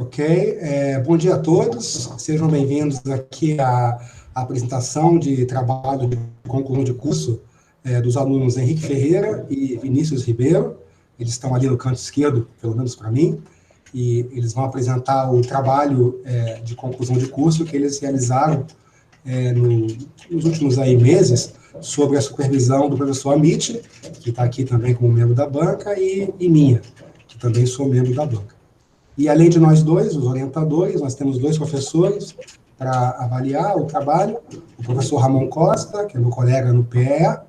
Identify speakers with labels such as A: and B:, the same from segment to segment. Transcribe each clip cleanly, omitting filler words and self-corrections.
A: Ok, bom dia a todos, sejam bem-vindos aqui à apresentação de trabalho de conclusão de curso dos alunos Henrique Ferreira e Vinícius Ribeiro. Eles estão ali no canto esquerdo, pelo menos para mim, e eles vão apresentar o trabalho de conclusão de curso que eles realizaram nos últimos meses sobre a supervisão do professor Amit, que está aqui também como membro da banca, e minha, que também sou membro da banca. E, além de nós dois, os orientadores, nós temos dois professores para avaliar o trabalho, o professor Ramon Costa, que é meu colega no PEA,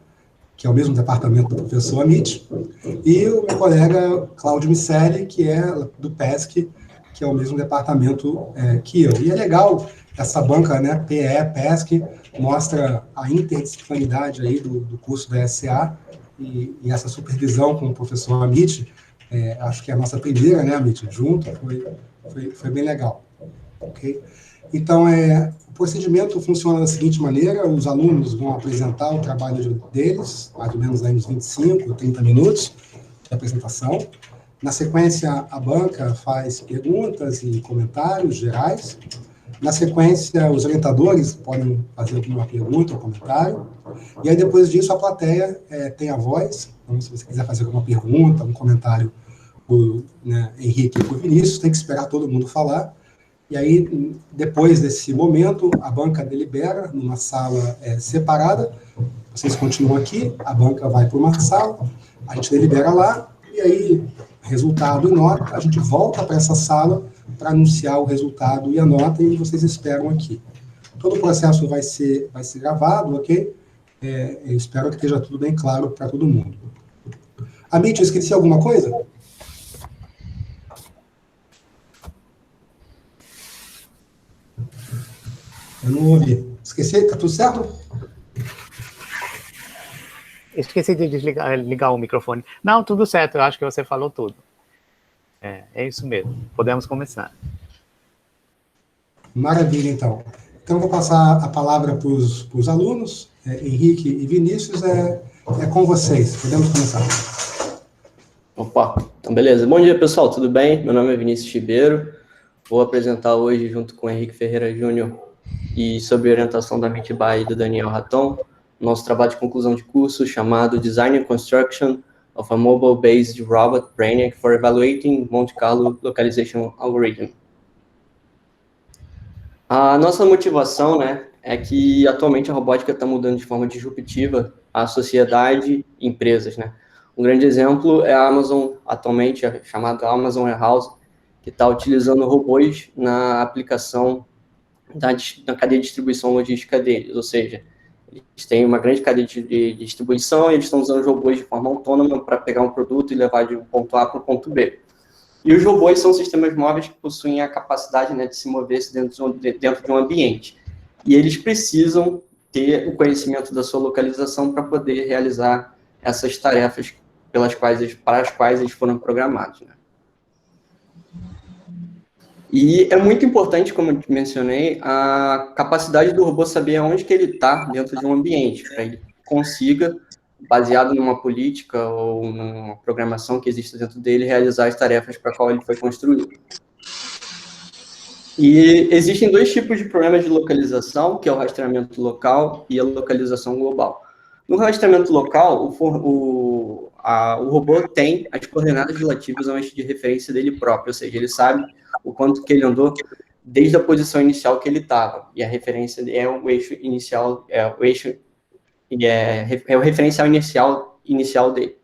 A: que é o mesmo departamento do professor Amit, e o meu colega Cláudio Miceli, que é do PESC, que é o mesmo departamento que eu. E é legal essa banca, né, PE, PESC, mostra a interdisciplinaridade aí do curso da SA e essa supervisão com o professor Amit. Acho que é a nossa primeira, né, Amit, junto, foi bem legal. Okay? Então, o procedimento funciona da seguinte maneira: os alunos vão apresentar o trabalho deles, mais ou menos aí uns 25, 30 minutos de apresentação. Na sequência, a banca faz perguntas e comentários gerais. Na sequência, os orientadores podem fazer alguma pergunta ou comentário. E aí, depois disso, a plateia tem a voz. Então, se você quiser fazer alguma pergunta, um comentário por Henrique e por Vinícius, tem que esperar todo mundo falar. E aí, depois desse momento, a banca delibera numa sala separada. Vocês continuam aqui, a banca vai para uma sala, a gente delibera lá, e aí, resultado e nota, a gente volta para essa sala para anunciar o resultado e a nota, e vocês esperam aqui. Todo o processo vai ser gravado, ok? Eu espero que esteja tudo bem claro para todo mundo. Amit, eu esqueci alguma coisa? Eu não ouvi. Esqueci? Está tudo certo?
B: Esqueci de ligar o microfone. Não, tudo certo, eu acho que você falou tudo. É isso mesmo, podemos começar.
A: Maravilha, então. Então, eu vou passar a palavra para os alunos, Henrique e Vinícius, é com vocês. Podemos começar.
C: Opa, então beleza. Bom dia, pessoal, tudo bem? Meu nome é Vinícius Ribeiro. Vou apresentar hoje, junto com o Henrique Ferreira Júnior, e sob orientação da Mitba e do Daniel Raton, nosso trabalho de conclusão de curso chamado Design and Construction of a Mobile-Based Robot Brainiac for Evaluating Monte Carlo Localization Algorithm. A nossa motivação, né, é que atualmente a robótica está mudando de forma disruptiva a sociedade e empresas, né. Um grande exemplo é a Amazon, atualmente chamada Amazon Warehouse, que está utilizando robôs na aplicação na cadeia de distribuição logística deles, ou seja, eles têm uma grande cadeia de distribuição e eles estão usando os robôs de forma autônoma para pegar um produto e levar de um ponto A para o ponto B. E os robôs são sistemas móveis que possuem a capacidade, né, de se mover dentro de um ambiente. E eles precisam ter o conhecimento da sua localização para poder realizar essas tarefas para as quais eles foram programados, né? E é muito importante, como eu mencionei, a capacidade do robô saber aonde que ele está dentro de um ambiente, para ele consiga, baseado numa política ou numa programação que existe dentro dele, realizar as tarefas para a qual ele foi construído. E existem dois tipos de problemas de localização, que é o rastreamento local e a localização global. No rastreamento local, o robô tem as coordenadas relativas ao eixo de referência dele próprio, ou seja, ele sabe o quanto que ele andou desde a posição inicial que ele estava, e a referência é o eixo inicial, é o referencial inicial dele.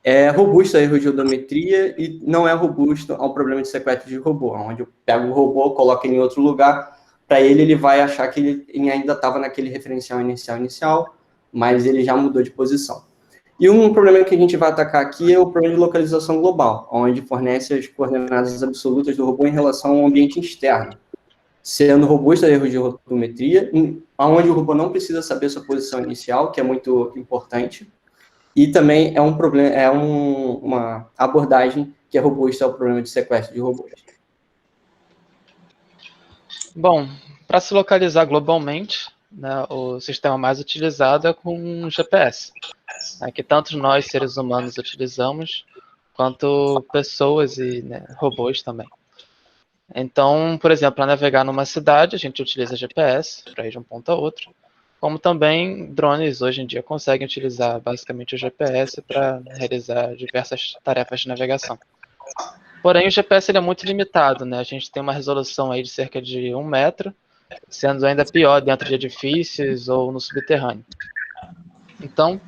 C: É robusto a erro de odometria e não é robusto ao problema de sequestro de robô, onde eu pego o robô, coloco ele em outro lugar, para ele vai achar que ele ainda estava naquele referencial inicial, mas ele já mudou de posição. E um problema que a gente vai atacar aqui é o problema de localização global, onde fornece as coordenadas absolutas do robô em relação ao ambiente externo, sendo robusto a erro de odometria, onde o robô não precisa saber sua posição inicial, que é muito importante, e também é um problema, uma abordagem que é robusta ao problema de sequestro de robôs.
D: Bom, para se localizar globalmente, né, o sistema mais utilizado é com GPS, né, que tanto nós, seres humanos, utilizamos, quanto pessoas e, né, robôs também. Então, por exemplo, para navegar numa cidade, a gente utiliza GPS para ir de um ponto a outro, como também drones hoje em dia conseguem utilizar basicamente o GPS para realizar diversas tarefas de navegação. Porém, o GPS ele é muito limitado, né? A gente tem uma resolução aí de cerca de 1 metro, sendo ainda pior dentro de edifícios ou no subterrâneo. Então,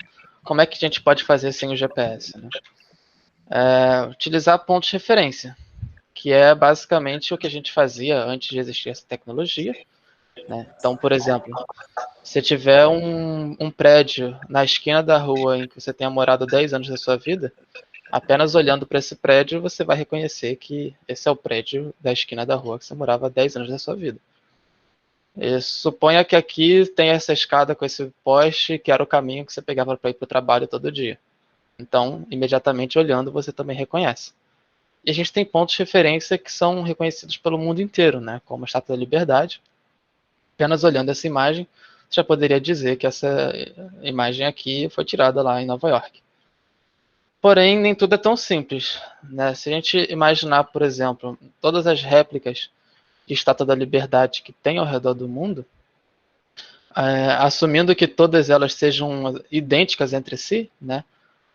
D: como é que a gente pode fazer sem o GPS, né? Utilizar pontos de referência, que é basicamente o que a gente fazia antes de existir essa tecnologia, né? Então, por exemplo, se tiver um prédio na esquina da rua em que você tenha morado 10 anos da sua vida, apenas olhando para esse prédio, você vai reconhecer que esse é o prédio da esquina da rua que você morava há 10 anos da sua vida. E suponha que aqui tem essa escada com esse poste, que era o caminho que você pegava para ir para o trabalho todo dia. Então, imediatamente olhando, você também reconhece. E a gente tem pontos de referência que são reconhecidos pelo mundo inteiro, né? Como a Estátua da Liberdade. Apenas olhando essa imagem, você já poderia dizer que essa imagem aqui foi tirada lá em Nova York. Porém, nem tudo é tão simples, né? Se a gente imaginar, por exemplo, todas as réplicas de Estátua da Liberdade que tem ao redor do mundo, assumindo que todas elas sejam idênticas entre si, né?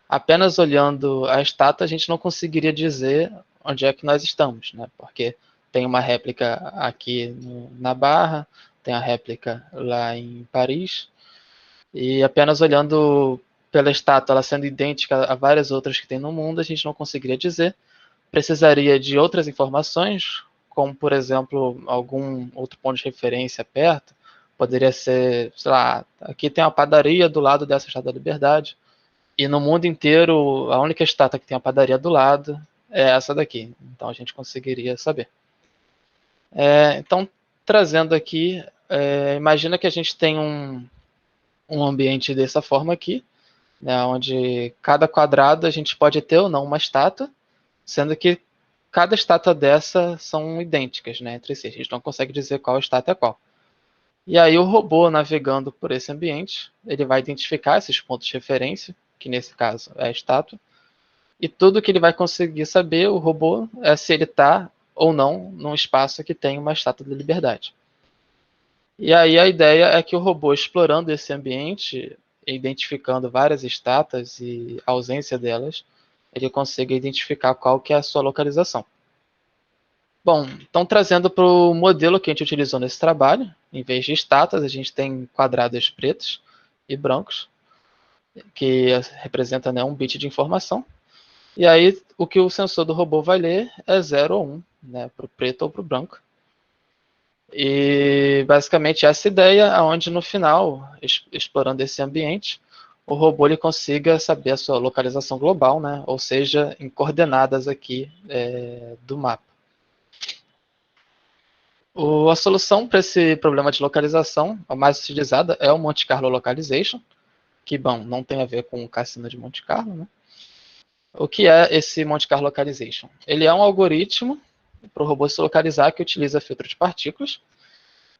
D: Apenas olhando a estátua, a gente não conseguiria dizer onde é que nós estamos, né? Porque tem uma réplica aqui na Barra, tem a réplica lá em Paris, e apenas olhando pela estátua, ela sendo idêntica a várias outras que tem no mundo, a gente não conseguiria dizer. Precisaria de outras informações, como, por exemplo, algum outro ponto de referência perto. Poderia ser, sei lá, aqui tem uma padaria do lado dessa Estátua da Liberdade, e no mundo inteiro, a única estátua que tem a padaria do lado é essa daqui. Então a gente conseguiria saber. Então, trazendo aqui, imagina que a gente tem um ambiente dessa forma aqui, né, onde cada quadrado a gente pode ter ou não uma estátua, sendo que cada estátua dessa são idênticas, né, entre si. A gente não consegue dizer qual estátua é qual. E aí o robô navegando por esse ambiente, ele vai identificar esses pontos de referência, que nesse caso é a estátua, e tudo que ele vai conseguir saber, o robô, é se ele está ou não num espaço que tem uma Estátua da Liberdade. E aí a ideia é que o robô, explorando esse ambiente, identificando várias estátuas e a ausência delas, ele consiga identificar qual que é a sua localização. Bom, então trazendo para o modelo que a gente utilizou nesse trabalho, em vez de estátuas, a gente tem quadrados pretos e brancos, que representa, né, um bit de informação. E aí o que o sensor do robô vai ler é 0 ou 1, né, para o preto ou para o branco. E basicamente essa ideia, onde no final, explorando esse ambiente, o robô ele consiga saber a sua localização global, né, ou seja, em coordenadas aqui do mapa. A solução para esse problema de localização, a mais utilizada, é o Monte Carlo Localization, que, bom, não tem a ver com o cassino de Monte Carlo, né? O que é esse Monte Carlo Localization? Ele é um algoritmo para o robô se localizar que utiliza filtro de partículas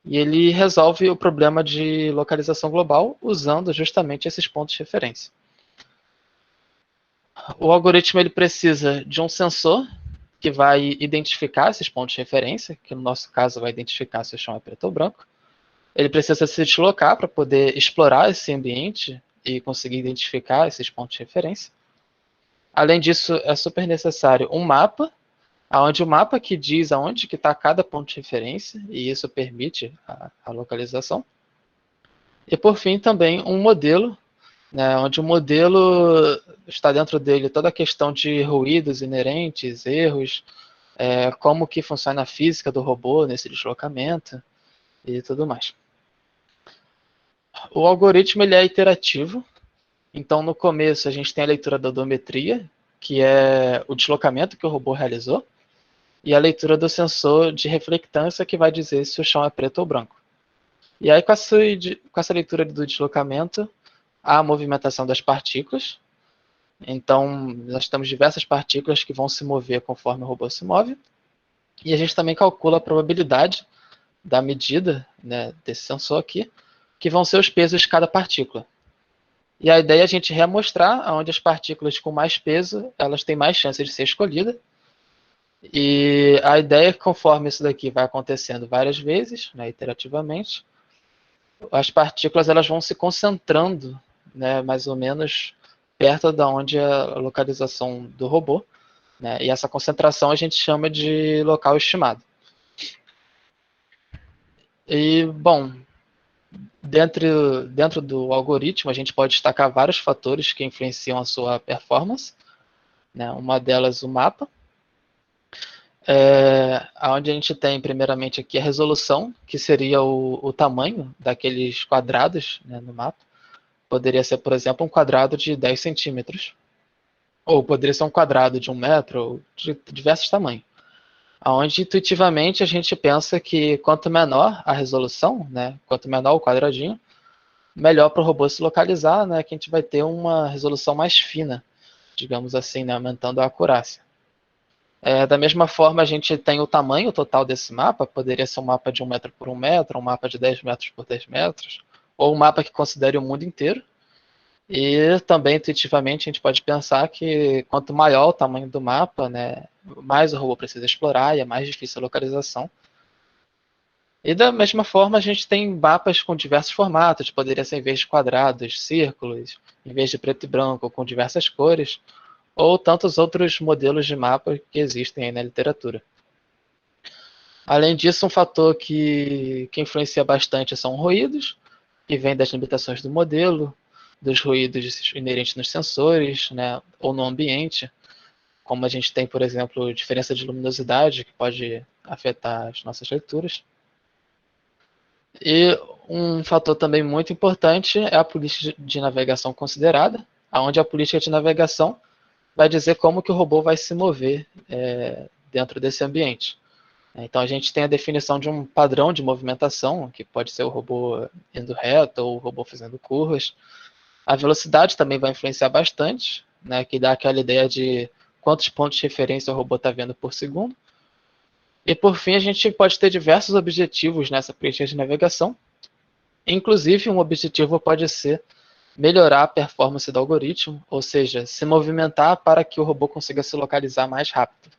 D: e ele resolve o problema de localização global usando justamente esses pontos de referência. O algoritmo ele precisa de um sensor que vai identificar esses pontos de referência, que no nosso caso vai identificar se o chão é preto ou branco. Ele precisa se deslocar para poder explorar esse ambiente e conseguir identificar esses pontos de referência. Além disso, é super necessário um mapa, onde o mapa que diz aonde que está cada ponto de referência, e isso permite a localização. E por fim, também um modelo, né, onde o modelo está dentro dele toda a questão de ruídos inerentes, erros, como que funciona a física do robô nesse deslocamento e tudo mais. O algoritmo ele é iterativo, então no começo a gente tem a leitura da odometria, que é o deslocamento que o robô realizou, e a leitura do sensor de reflectância, que vai dizer se o chão é preto ou branco. E aí com essa leitura do deslocamento, há a movimentação das partículas. Então, nós temos diversas partículas que vão se mover conforme o robô se move. E a gente também calcula a probabilidade da medida, né, desse sensor aqui, que vão ser os pesos de cada partícula. E a ideia é a gente reamostrar onde as partículas com mais peso, elas têm mais chance de ser escolhidas. E a ideia é que conforme isso daqui vai acontecendo várias vezes, né, iterativamente, as partículas elas vão se concentrando, né, mais ou menos perto da onde é a localização do robô, né, e essa concentração a gente chama de local estimado. E, bom, dentro do algoritmo a gente pode destacar vários fatores que influenciam a sua performance, né, uma delas o mapa, onde a gente tem primeiramente aqui a resolução, que seria o tamanho daqueles quadrados, né, no mapa. Poderia ser, por exemplo, um quadrado de 10 centímetros, ou poderia ser um quadrado de 1 metro, ou de diversos tamanhos. Onde intuitivamente a gente pensa que quanto menor a resolução, né, quanto menor o quadradinho, melhor para o robô se localizar, né, que a gente vai ter uma resolução mais fina, digamos assim, né, aumentando a acurácia. Da mesma forma, a gente tem o tamanho total desse mapa, poderia ser um mapa de 1 metro por 1 metro, um mapa de 10 metros por 10 metros, ou um mapa que considere o mundo inteiro. E também, intuitivamente, a gente pode pensar que quanto maior o tamanho do mapa, né, mais o robô precisa explorar e é mais difícil a localização. E da mesma forma, a gente tem mapas com diversos formatos, poderia ser em vez de quadrados, círculos, em vez de preto e branco, com diversas cores, ou tantos outros modelos de mapa que existem aí na literatura. Além disso, um fator que influencia bastante são ruídos, que vem das limitações do modelo, dos ruídos inerentes nos sensores, né, ou no ambiente, como a gente tem, por exemplo, diferença de luminosidade, que pode afetar as nossas leituras. E um fator também muito importante é a política de navegação considerada, onde a política de navegação vai dizer como que o robô vai se mover dentro desse ambiente. Então a gente tem a definição de um padrão de movimentação, que pode ser o robô indo reto ou o robô fazendo curvas. A velocidade também vai influenciar bastante, né, que dá aquela ideia de quantos pontos de referência o robô está vendo por segundo. E por fim, a gente pode ter diversos objetivos nessa política de navegação. Inclusive, um objetivo pode ser melhorar a performance do algoritmo, ou seja, se movimentar para que o robô consiga se localizar mais rápido.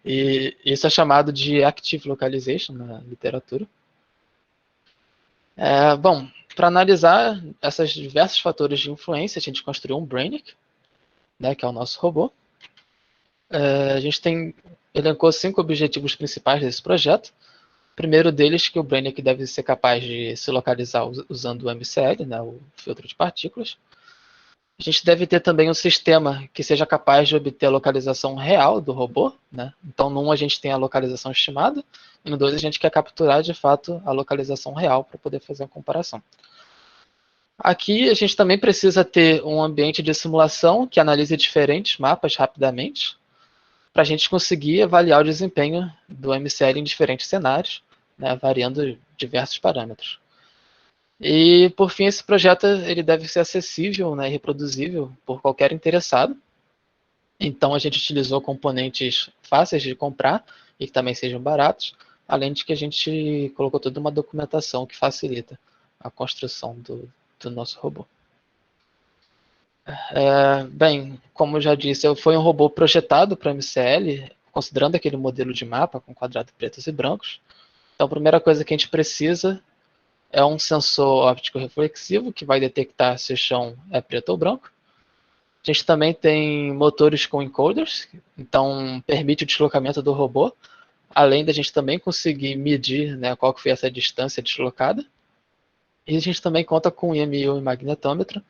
D: E isso é chamado de Active Localization na literatura. Bom, para analisar esses diversos fatores de influência, a gente construiu um Brainiac, né, que é o nosso robô. A gente elencou 5 objetivos principais desse projeto. O primeiro deles que o Brainiac deve ser capaz de se localizar usando o MCL, né, o filtro de partículas. A gente deve ter também um sistema que seja capaz de obter a localização real do robô, né? Então, no 1 a gente tem a localização estimada, e no 2 a gente quer capturar, de fato, a localização real para poder fazer a comparação. Aqui a gente também precisa ter um ambiente de simulação que analise diferentes mapas rapidamente, para a gente conseguir avaliar o desempenho do MCL em diferentes cenários, né, variando diversos parâmetros. E, por fim, esse projeto ele deve ser acessível, né, e reproduzível por qualquer interessado. Então, a gente utilizou componentes fáceis de comprar e que também sejam baratos, além de que a gente colocou toda uma documentação que facilita a construção do nosso robô. Bem, como eu já disse, foi um robô projetado para MCL, considerando aquele modelo de mapa com quadrados pretos e brancos. Então, a primeira coisa que a gente precisa é um sensor óptico reflexivo que vai detectar se o chão é preto ou branco. A gente também tem motores com encoders, então permite o deslocamento do robô, além da gente também conseguir medir, né, qual que foi essa distância deslocada. E a gente também conta com IMU e magnetômetro,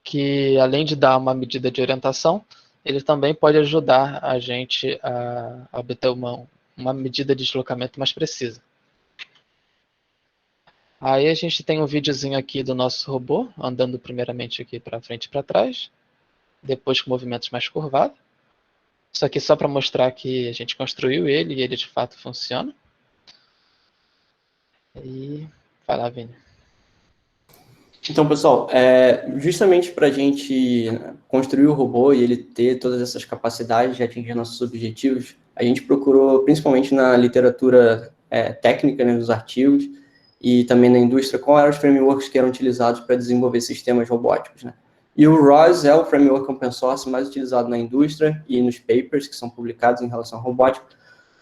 D: que além de dar uma medida de orientação, ele também pode ajudar a gente a obter uma medida de deslocamento mais precisa. Aí a gente tem um videozinho aqui do nosso robô, andando primeiramente aqui para frente e para trás, depois com movimentos mais curvados. Isso aqui só para mostrar que a gente construiu ele e ele de fato funciona. E vai lá, Vini.
C: Então, pessoal, justamente para a gente construir o robô e ele ter todas essas capacidades de atingir nossos objetivos, a gente procurou, principalmente na literatura técnica, né, dos artigos, e também na indústria, quais eram os frameworks que eram utilizados para desenvolver sistemas robóticos, né? E o ROS é o framework open source mais utilizado na indústria e nos papers que são publicados em relação à robótica,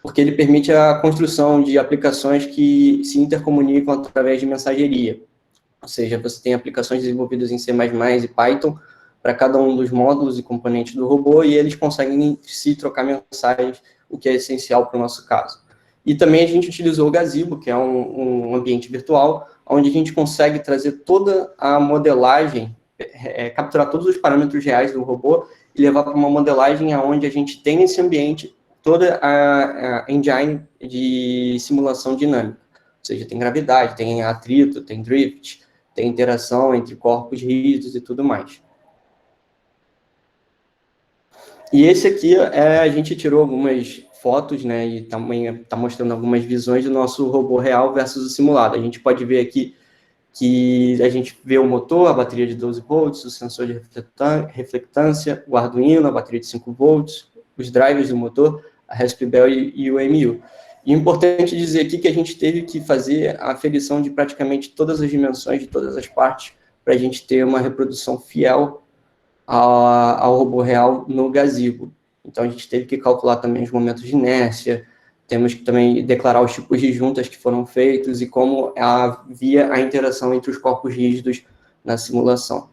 C: porque ele permite a construção de aplicações que se intercomunicam através de mensageria. Ou seja, você tem aplicações desenvolvidas em C++ e Python para cada um dos módulos e componentes do robô, e eles conseguem se trocar mensagens, o que é essencial para o nosso caso. E também a gente utilizou o Gazebo, que é um ambiente virtual, onde a gente consegue trazer toda a modelagem, capturar todos os parâmetros reais do robô e levar para uma modelagem onde a gente tem nesse ambiente toda a engine de simulação dinâmica. Ou seja, tem gravidade, tem atrito, tem drift, tem interação entre corpos rígidos e tudo mais. E esse aqui, a gente tirou algumas fotos, né, e também está mostrando algumas visões do nosso robô real versus o simulado. A gente pode ver aqui que a gente vê o motor, a bateria de 12 volts, o sensor de reflectância, o Arduino, a bateria de 5 volts, os drivers do motor, a Raspberry Bell e o MU. E é importante dizer aqui que a gente teve que fazer a aferição de praticamente todas as dimensões, de todas as partes, para a gente ter uma reprodução fiel ao robô real no Gazebo. Então, a gente teve que calcular também os momentos de inércia, temos que também declarar os tipos de juntas que foram feitos e como havia a interação entre os corpos rígidos na simulação.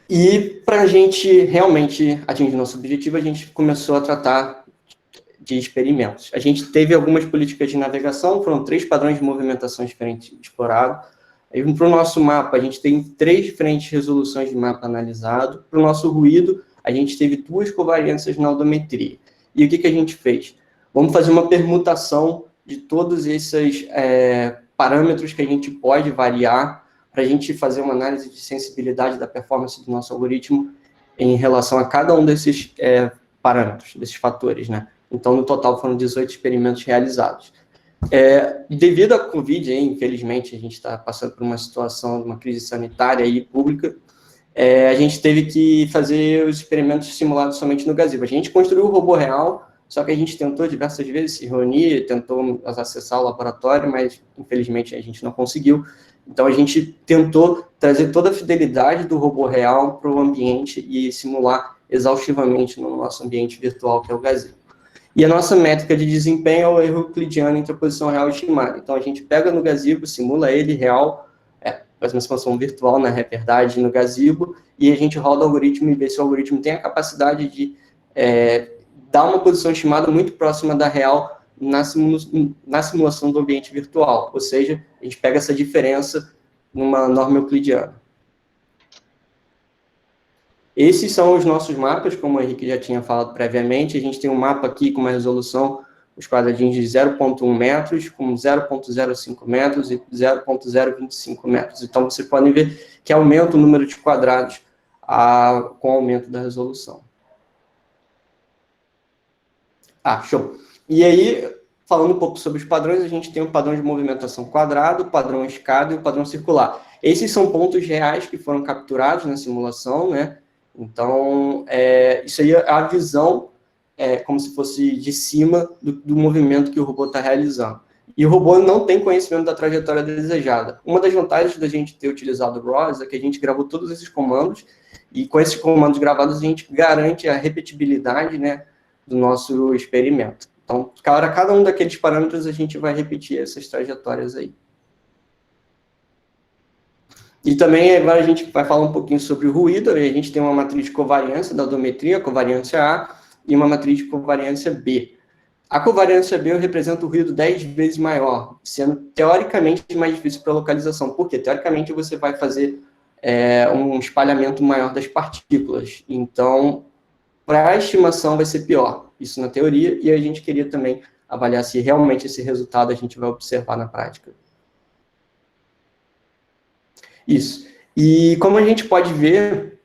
C: E para a gente realmente atingir nosso objetivo, a gente começou a tratar de experimentos. A gente teve algumas políticas de navegação, foram 3 padrões de movimentação diferentes explorados. Para o nosso mapa, a gente tem 3 diferentes resoluções de mapa analisado. Para o nosso ruído, a gente teve 2 covariâncias na odometria. E o que a gente fez? Vamos fazer uma permutação de todos esses parâmetros que a gente pode variar para a gente fazer uma análise de sensibilidade da performance do nosso algoritmo em relação a cada um desses parâmetros, desses fatores, né? Então, no total, foram 18 experimentos realizados. Devido à Covid, infelizmente, a gente está passando por uma situação, uma crise sanitária e pública, a gente teve que fazer os experimentos simulados somente no Gazebo. A gente construiu o robô real, só que a gente tentou diversas vezes se reunir, tentou acessar o laboratório, mas, infelizmente, a gente não conseguiu. Então, a gente tentou trazer toda a fidelidade do robô real para o ambiente e simular exaustivamente no nosso ambiente virtual, que é o Gazebo. E a nossa métrica de desempenho é o erro euclidiano entre a posição real e estimada. Então, a gente pega no Gazebo, simula ele real, faz uma simulação virtual, na verdade, no Gazebo, e a gente roda o algoritmo e vê se o algoritmo tem a capacidade de dar uma posição estimada muito próxima da real na simulação do ambiente virtual. Ou seja, a gente pega essa diferença numa norma euclidiana. Esses são os nossos mapas, como o Henrique já tinha falado previamente. A gente tem um mapa aqui com uma resolução, os quadradinhos de 0,1 metros, com 0,05 metros e 0,025 metros. Então, vocês podem ver que aumenta o número de quadrados com o aumento da resolução. Show. E aí, falando um pouco sobre os padrões, a gente tem o padrão de movimentação quadrado, o padrão escada e o padrão circular. Esses são pontos reais que foram capturados na simulação, né? Então, isso aí é a visão, como se fosse de cima do movimento que o robô está realizando. E o robô não tem conhecimento da trajetória desejada. Uma das vantagens da gente ter utilizado o ROS é que a gente gravou todos esses comandos, e com esses comandos gravados a gente garante a repetibilidade, né, do nosso experimento. Então, cada um daqueles parâmetros a gente vai repetir essas trajetórias aí. E também agora a gente vai falar um pouquinho sobre o ruído. A gente tem uma matriz de covariância da odometria, a covariância A, e uma matriz de covariância B. A covariância B representa o ruído 10 vezes maior, sendo teoricamente mais difícil para localização. Por quê? Teoricamente você vai fazer um espalhamento maior das partículas. Então, para a estimação vai ser pior. Isso na teoria, e a gente queria também avaliar se realmente esse resultado a gente vai observar na prática. Isso. E como a gente pode ver,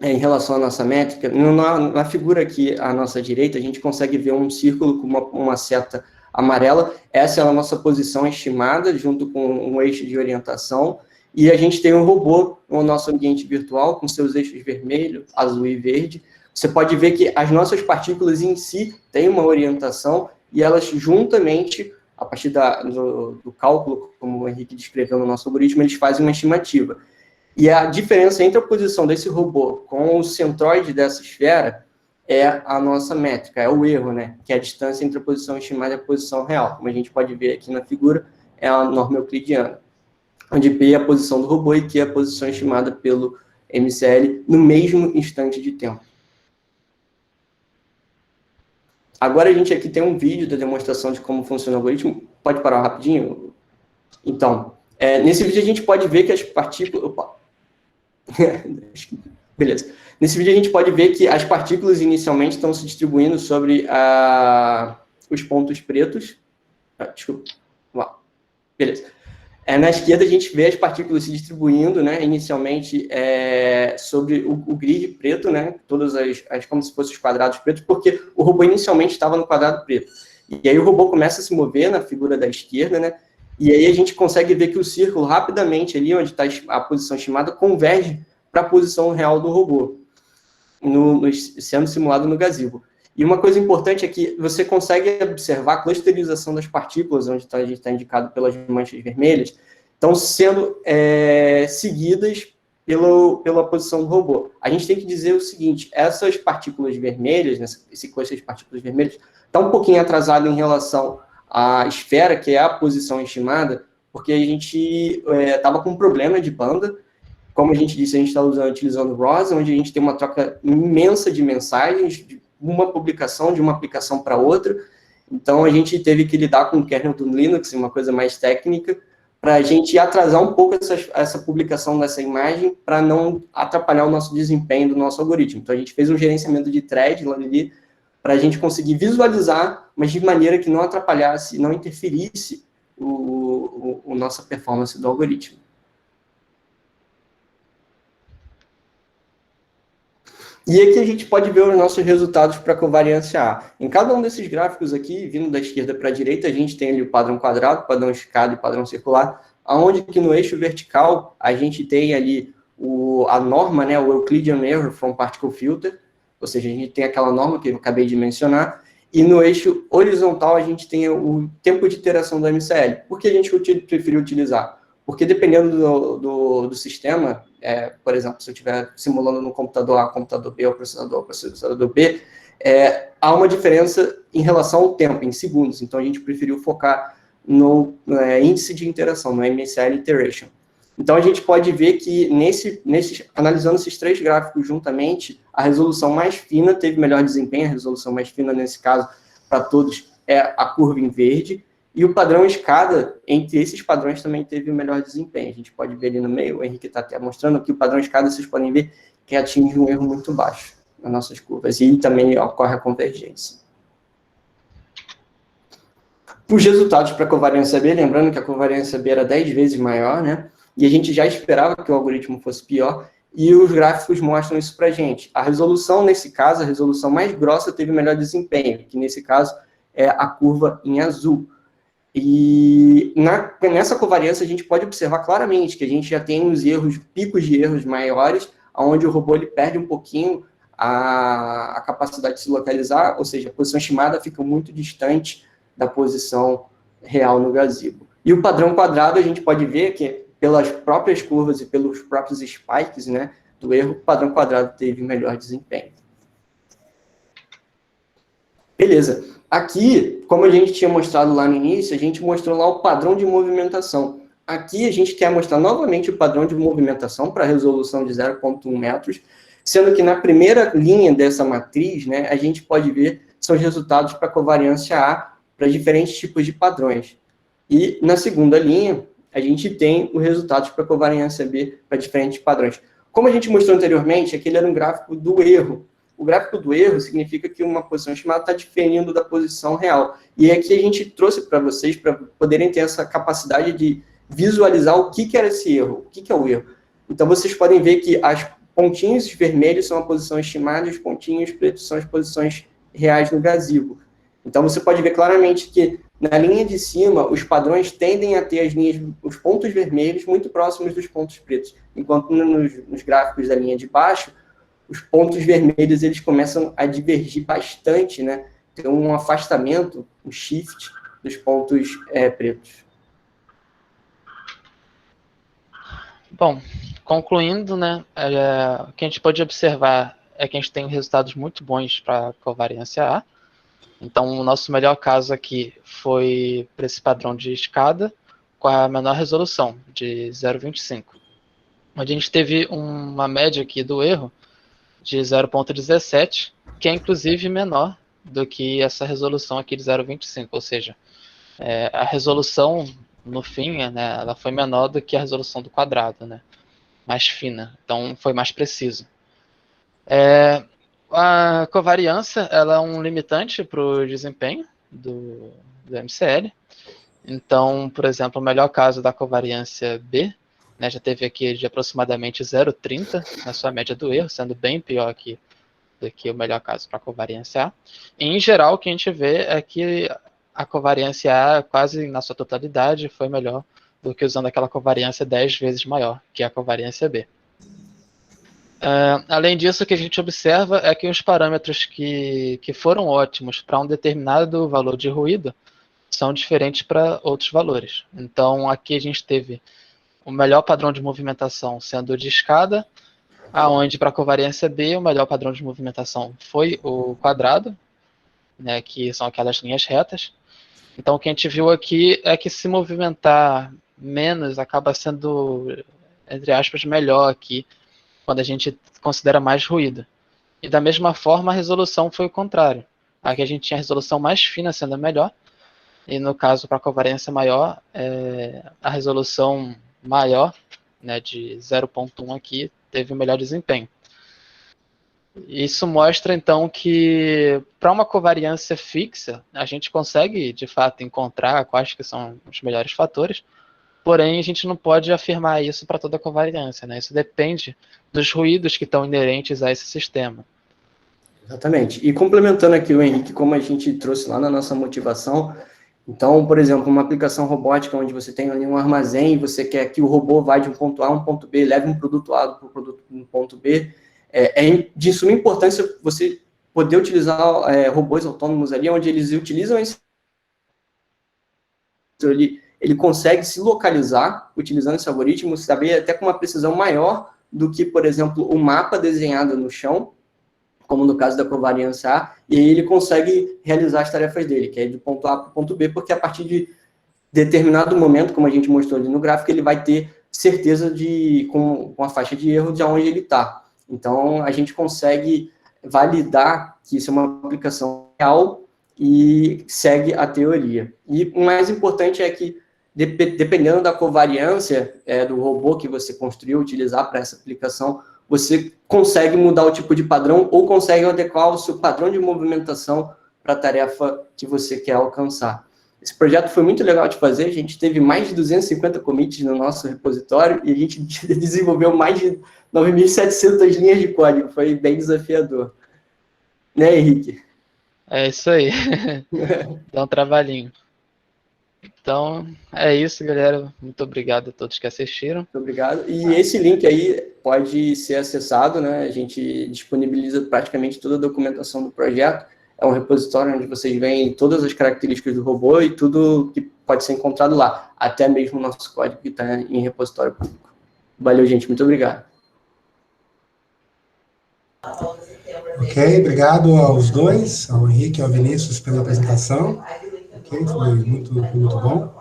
C: em relação à nossa métrica, na figura aqui à nossa direita, a gente consegue ver um círculo com uma seta amarela. Essa é a nossa posição estimada, junto com um eixo de orientação. E a gente tem um robô no nosso ambiente virtual, com seus eixos vermelho, azul e verde. Você pode ver que as nossas partículas em si têm uma orientação, e elas juntamente, a partir do cálculo, como o Henrique descreveu no nosso algoritmo, eles fazem uma estimativa. E a diferença entre a posição desse robô com o centroide dessa esfera é a nossa métrica, é o erro, né? Que é a distância entre a posição estimada e a posição real. Como a gente pode ver aqui na figura, é a norma euclidiana, onde P é a posição do robô e Q é a posição estimada pelo MCL no mesmo instante de tempo. Agora a gente aqui tem um vídeo da demonstração de como funciona o algoritmo. Pode parar rapidinho? Então, nesse vídeo a gente pode ver que as partículas... Opa. Beleza. Nesse vídeo a gente pode ver que as partículas inicialmente estão se distribuindo sobre os pontos pretos. Desculpa. Beleza. Na esquerda a gente vê as partículas se distribuindo, né, inicialmente sobre o grid preto, né, todas como se fossem os quadrados pretos, porque o robô inicialmente estava no quadrado preto. E aí o robô começa a se mover na figura da esquerda, né, e aí a gente consegue ver que o círculo rapidamente ali, onde está a posição estimada, converge para a posição real do robô, sendo simulado no gazebo. E uma coisa importante é que você consegue observar a clusterização das partículas, onde a gente está indicado pelas manchas vermelhas, estão sendo seguidas pela posição do robô. A gente tem que dizer o seguinte, essas partículas vermelhas, esse cluster de partículas vermelhas, está um pouquinho atrasado em relação à esfera, que é a posição estimada, porque a gente estava com um problema de banda. Como a gente disse, a gente está utilizando ROS, onde a gente tem uma troca imensa de mensagens, de uma publicação de uma aplicação para outra. Então, a gente teve que lidar com o kernel do Linux, uma coisa mais técnica, para a gente atrasar um pouco essa publicação dessa imagem, para não atrapalhar o nosso desempenho do nosso algoritmo. Então, a gente fez um gerenciamento de thread lá ali, para a gente conseguir visualizar, mas de maneira que não atrapalhasse, não interferisse a nossa performance do algoritmo. E aqui a gente pode ver os nossos resultados para covariância A. Em cada um desses gráficos aqui, vindo da esquerda para a direita, a gente tem ali o padrão quadrado, padrão escada e padrão circular, onde que no eixo vertical a gente tem ali a norma, né, o Euclidean Error from Particle Filter, ou seja, a gente tem aquela norma que eu acabei de mencionar, e no eixo horizontal a gente tem o tempo de iteração do MCL. Por que a gente preferiu utilizar? Porque dependendo do sistema, por exemplo, se eu estiver simulando no computador A, computador B, ou processador B, há uma diferença em relação ao tempo, em segundos. Então, a gente preferiu focar no índice de interação, no MCL Iteration. Então, a gente pode ver que, analisando esses três gráficos juntamente, a resolução mais fina teve melhor desempenho. A resolução mais fina, nesse caso, para todos, é a curva em verde. E o padrão escada, entre esses padrões, também teve o melhor desempenho. A gente pode ver ali no meio, o Henrique está até mostrando que o padrão escada, vocês podem ver que atinge um erro muito baixo nas nossas curvas. E também ocorre a convergência. Os resultados para a covariância B, lembrando que a covariância B era 10 vezes maior, né? E a gente já esperava que o algoritmo fosse pior, e os gráficos mostram isso para a gente. A resolução, nesse caso, a resolução mais grossa teve o melhor desempenho, que nesse caso é a curva em azul. E nessa covariância a gente pode observar claramente que a gente já tem os picos de erros maiores, onde o robô ele perde um pouquinho a capacidade de se localizar, ou seja, a posição estimada fica muito distante da posição real no gazebo. E o padrão quadrado a gente pode ver que pelas próprias curvas e pelos próprios spikes, né, do erro, o padrão quadrado teve melhor desempenho. Beleza. Aqui, como a gente tinha mostrado lá no início, a gente mostrou lá o padrão de movimentação. Aqui a gente quer mostrar novamente o padrão de movimentação para resolução de 0,1 metros, sendo que na primeira linha dessa matriz, né, a gente pode ver são os resultados para covariância A para diferentes tipos de padrões. E na segunda linha, a gente tem os resultados para covariância B para diferentes padrões. Como a gente mostrou anteriormente, aquele era um gráfico do erro. O gráfico do erro significa que uma posição estimada está diferindo da posição real. E aqui a gente trouxe para vocês, para poderem ter essa capacidade de visualizar o que era esse erro, o que é o erro. Então, vocês podem ver que as pontinhos vermelhos são a posição estimada e os pontinhos pretos são as posições reais no gazebo. Então, você pode ver claramente que na linha de cima, os padrões tendem a ter os pontos vermelhos muito próximos dos pontos pretos, enquanto nos gráficos da linha de baixo, os pontos vermelhos eles começam a divergir bastante, né? Tem um afastamento, um shift dos pontos pretos.
D: Bom, concluindo, né, o que a gente pode observar é que a gente tem resultados muito bons para a covariância A. Então, o nosso melhor caso aqui foi para esse padrão de escada com a menor resolução, de 0,25. Onde a gente teve uma média aqui do erro de 0,17, que é inclusive menor do que essa resolução aqui de 0,25, ou seja, a resolução, no fim, né, ela foi menor do que a resolução do quadrado, né, mais fina, então foi mais preciso. A covariância, ela é um limitante para o desempenho do MCL. Então, por exemplo, o melhor caso da covariância B, né, já teve aqui de aproximadamente 0,30 na sua média do erro, sendo bem pior do que o melhor caso para a covariância A. E, em geral, o que a gente vê é que a covariância A, quase na sua totalidade, foi melhor do que usando aquela covariância 10 vezes maior, que é a covariância B. Além disso, o que a gente observa é que os parâmetros que foram ótimos para um determinado valor de ruído são diferentes para outros valores. Então, aqui a gente teve o melhor padrão de movimentação sendo o de escada, aonde para a covariância B o melhor padrão de movimentação foi o quadrado, né, que são aquelas linhas retas. Então, o que a gente viu aqui é que se movimentar menos acaba sendo, entre aspas, melhor aqui, quando a gente considera mais ruído. E da mesma forma, a resolução foi o contrário. Aqui a gente tinha a resolução mais fina sendo melhor, e no caso, para a covariância maior, a resolução maior, né, de 0,1 aqui, teve o melhor desempenho. Isso mostra, então, que para uma covariância fixa, a gente consegue, de fato, encontrar quais que são os melhores fatores, porém, a gente não pode afirmar isso para toda a covariância, né? Isso depende dos ruídos que estão inerentes a esse sistema.
C: Exatamente. E complementando aqui o Henrique, como a gente trouxe lá na nossa motivação, então, por exemplo, uma aplicação robótica onde você tem ali um armazém e você quer que o robô vá de um ponto A a um ponto B, leve um produto A para o produto um ponto B, é de suma importância você poder utilizar robôs autônomos ali, onde eles utilizam esse... Ele consegue se localizar utilizando esse algoritmo, saber até com uma precisão maior do que, por exemplo, o mapa desenhado no chão, como no caso da covariância A, e aí ele consegue realizar as tarefas dele, que é do ponto A para o ponto B, porque a partir de determinado momento, como a gente mostrou ali no gráfico, ele vai ter certeza com a faixa de erro de onde ele está. Então, a gente consegue validar que isso é uma aplicação real e segue a teoria. E o mais importante é que, dependendo da covariância do robô que você construiu, utilizar para essa aplicação, você consegue mudar o tipo de padrão ou consegue adequar o seu padrão de movimentação para a tarefa que você quer alcançar. Esse projeto foi muito legal de fazer, a gente teve mais de 250 commits no nosso repositório e a gente desenvolveu mais de 9.700 linhas de código, foi bem desafiador. Né, Henrique?
D: É isso aí, dá um trabalhinho. Então, é isso, galera. Muito obrigado a todos que assistiram.
C: Muito obrigado. E esse link aí pode ser acessado, né? A gente disponibiliza praticamente toda a documentação do projeto. É um repositório onde vocês veem todas as características do robô e tudo que pode ser encontrado lá. Até mesmo o nosso código que está em repositório público. Valeu, gente. Muito obrigado.
A: Ok, obrigado aos dois, ao Henrique e ao Vinícius pela apresentação. Ok, foi muito bom.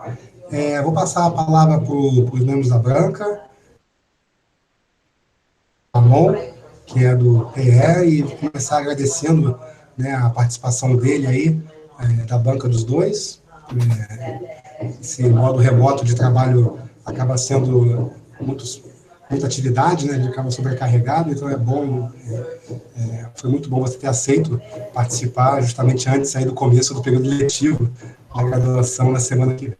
A: Vou passar a palavra para os membros da banca. Ramon, que é do PE, e começar agradecendo, né, a participação dele aí, da banca dos dois. Esse modo remoto de trabalho acaba sendo muita atividade, né, ele acaba sobrecarregado, então é bom, foi muito bom você ter aceito participar justamente antes aí do começo do período letivo da graduação na semana que vem.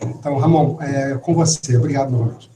A: Então, Ramon, com você. Obrigado novamente.